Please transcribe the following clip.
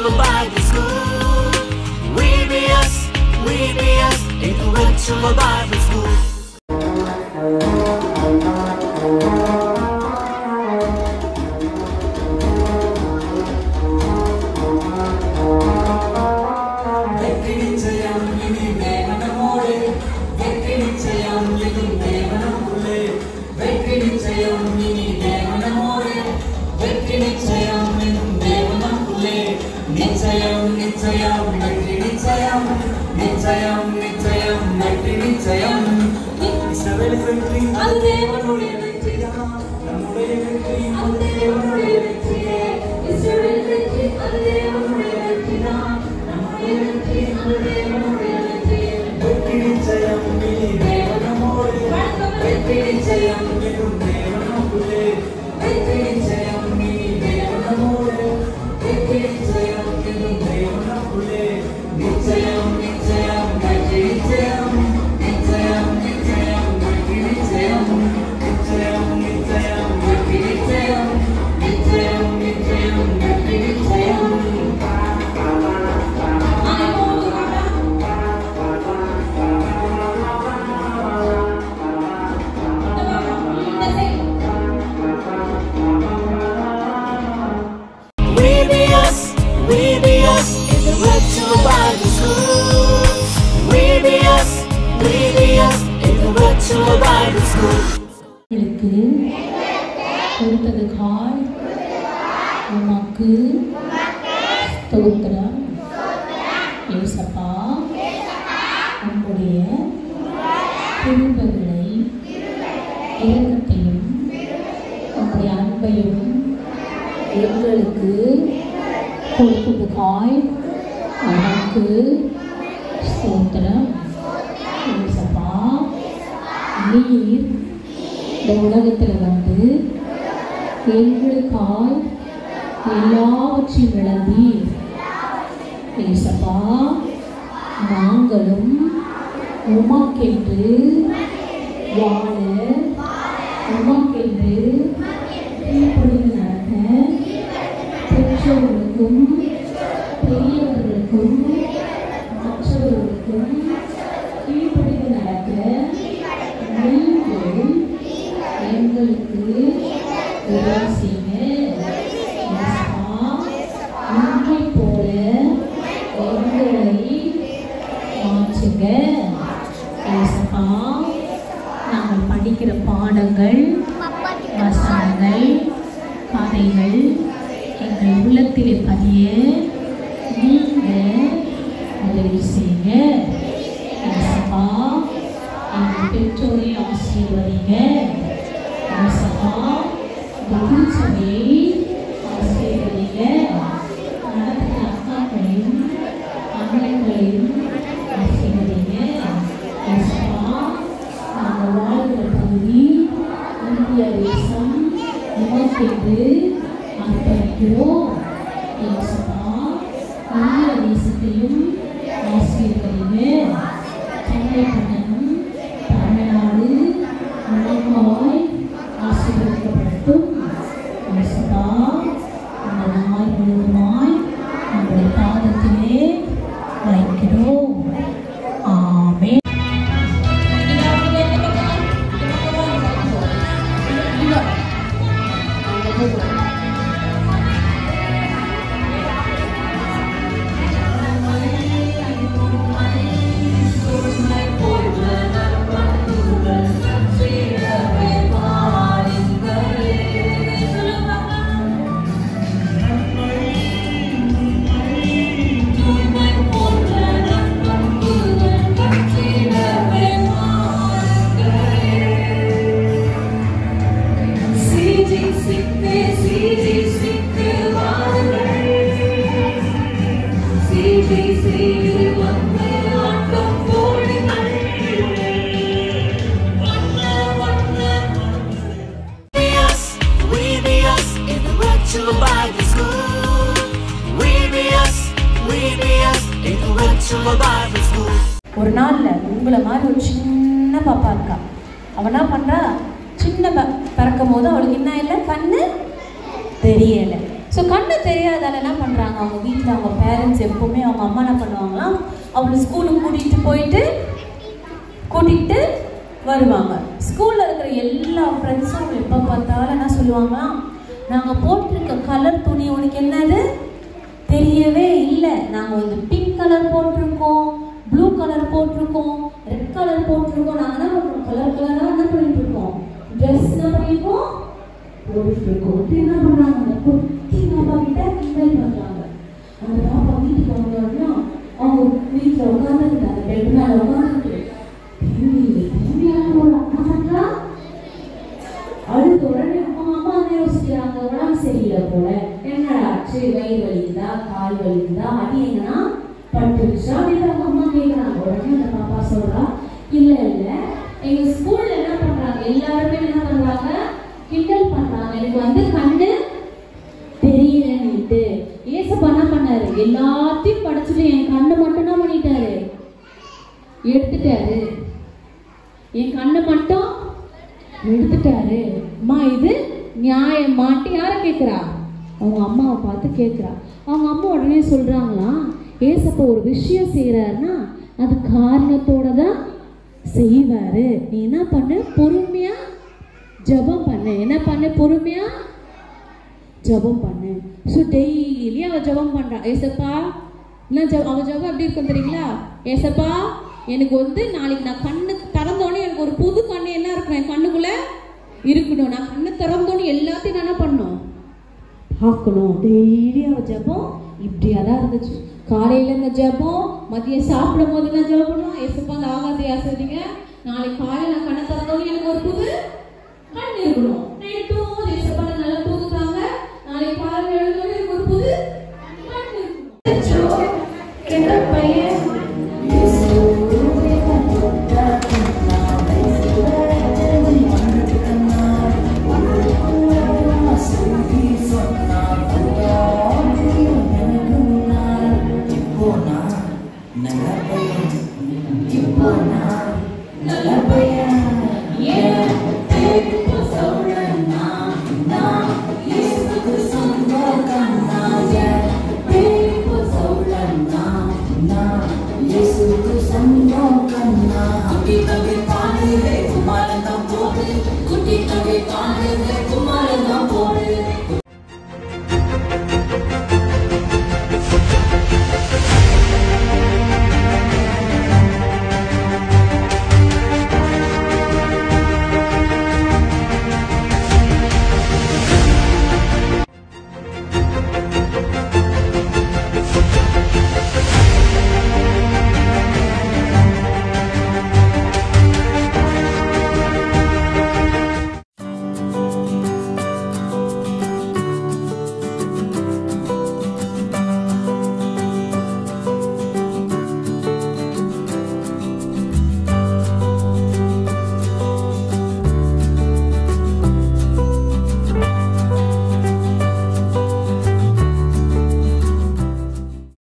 Virtual Bible School. We be us in the Virtual Bible School. ஒரு நாள்ல உங்களை மாதிரி ஒரு சின்ன பாப்பா இருக்கா. அவ என்ன பண்றா, சின்ன பிறக்கும் போது அவளுக்கு என்ன இல்லை, கண்ணு தெரியலை. ஸோ கண்ணு தெரியாதால என்ன பண்ணுறாங்க, அவங்க வீட்டில் அவங்க பேரண்ட்ஸ் எப்போவுமே அவங்க அம்மா என்ன பண்ணுவாங்களாம், அவளை ஸ்கூலுக்கு கூட்டிகிட்டு வருவாங்க. ஸ்கூலில் இருக்கிற எல்லா ஃப்ரெண்ட்ஸும் எப்போ பார்த்தாலும் என்ன சொல்லுவாங்களாம், நாங்கள் போட்டிருக்க கலர் துணி உனக்கு என்னது தெரியவே இல்லை, நாங்கள் வந்து பிங்க் கலர் போட்டிருக்கோம், ப்ளூ கலர் போட்டிருக்கோம், ரெட் கலர் போட்டிருக்கோம், நாங்கள் என்ன பண்ணுறோம், கலர் கலராக என்ன பண்ணிட்டு இருக்கோம், ட்ரெஸ் என்ன பண்ணியிருக்கோம் போட்டுருக்கோம். என்ன பண்ணுறாங்க, அந்த குட்டி பாப்பா கிட்ட கிண்டல் பண்ணுறாங்க. அந்த பாப்பா வீட்டுக்கு வந்தோடனே அவங்க வீட்டில் உட்காந்துருக்கு, அந்த பெட் மேலே உட்காந்துருக்கு, அடுத்த உடனே அம்மா வந்து யோசிக்கிறாங்க, உடம்பு சரியில்லை போல, என்னடாச்சு, வயிறு வலிக்குதா, கால் வலிக்குதா, அடி எங்கன்னா பட்டுருச்சா அப்படின்னு அவங்க அம்மா கேட்குறாங்க. உடனே அந்த பாப்பா சொல்றா, இல்லை இல்லை, எங்க ஸ்கூல்ல என்ன பண்றாங்க, எல்லாருமே என்ன பண்றாங்க, கிண்டல் பண்றாங்க, எனக்கு வந்து கண்ணு தெரியலன்னுட்டு. ஏசப்பா என்ன பண்ணாரு, எல்லாத்தையும் படிச்சுட்டு என் கண்ணு மட்டும் என்ன பண்ணிட்டாரு, எடுத்துட்டாரு, என் கண்ணை மட்டும் எடுத்துட்டாரு. அம்மா இது நியாயமாட்டு யாரை கேட்குறா, அவங்க அம்மாவை பார்த்து கேட்குறா. அவங்க அம்மா உடனே சொல்கிறாங்களாம், ஏசப்பா ஒரு விஷயம் செய்கிறாருன்னா அது காரணத்தோட தான் செய்வார், நீ என்ன பண்ணு, பொறுமையாக ஜபம் பண்ணு, என்ன பண்ணு, பொறுமையாக ஜபம் பண்ணு. ஸோ டெய்லி அவள் ஜபம் பண்ணுறா, ஏசப்பா என்ன அவள் ஜபம் எப்படி இருக்கும் தெரியுங்களா, ஏசப்பா எனக்கு வந்து நாளைக்கு நான் கண்ணு திறந்தோன்னே எனக்கு ஒரு புது கண்ணு என்ன இருக்கணும், என் கண்ணுக்குள்ளே இருக்கணும், நான் கண்ணு திறந்தோன்னு எல்லாத்தையும் நான் என்ன பண்ணணும், பார்க்கணும். டெய்லி அவள் ஜபம் இப்படியா தான் இருந்துச்சு. காலையில் இந்த ஜபம், மதியம் சாப்பிடும் போது என்ன ஜபம் பண்ணுவோம், ஏசப்பா அந்த ஆகாசை ஆசிரியங்க, நாளைக்கு காலையில் நான் கண்ணை திறந்தோன்னு எனக்கு ஒரு புது கண் இருக்கணும்.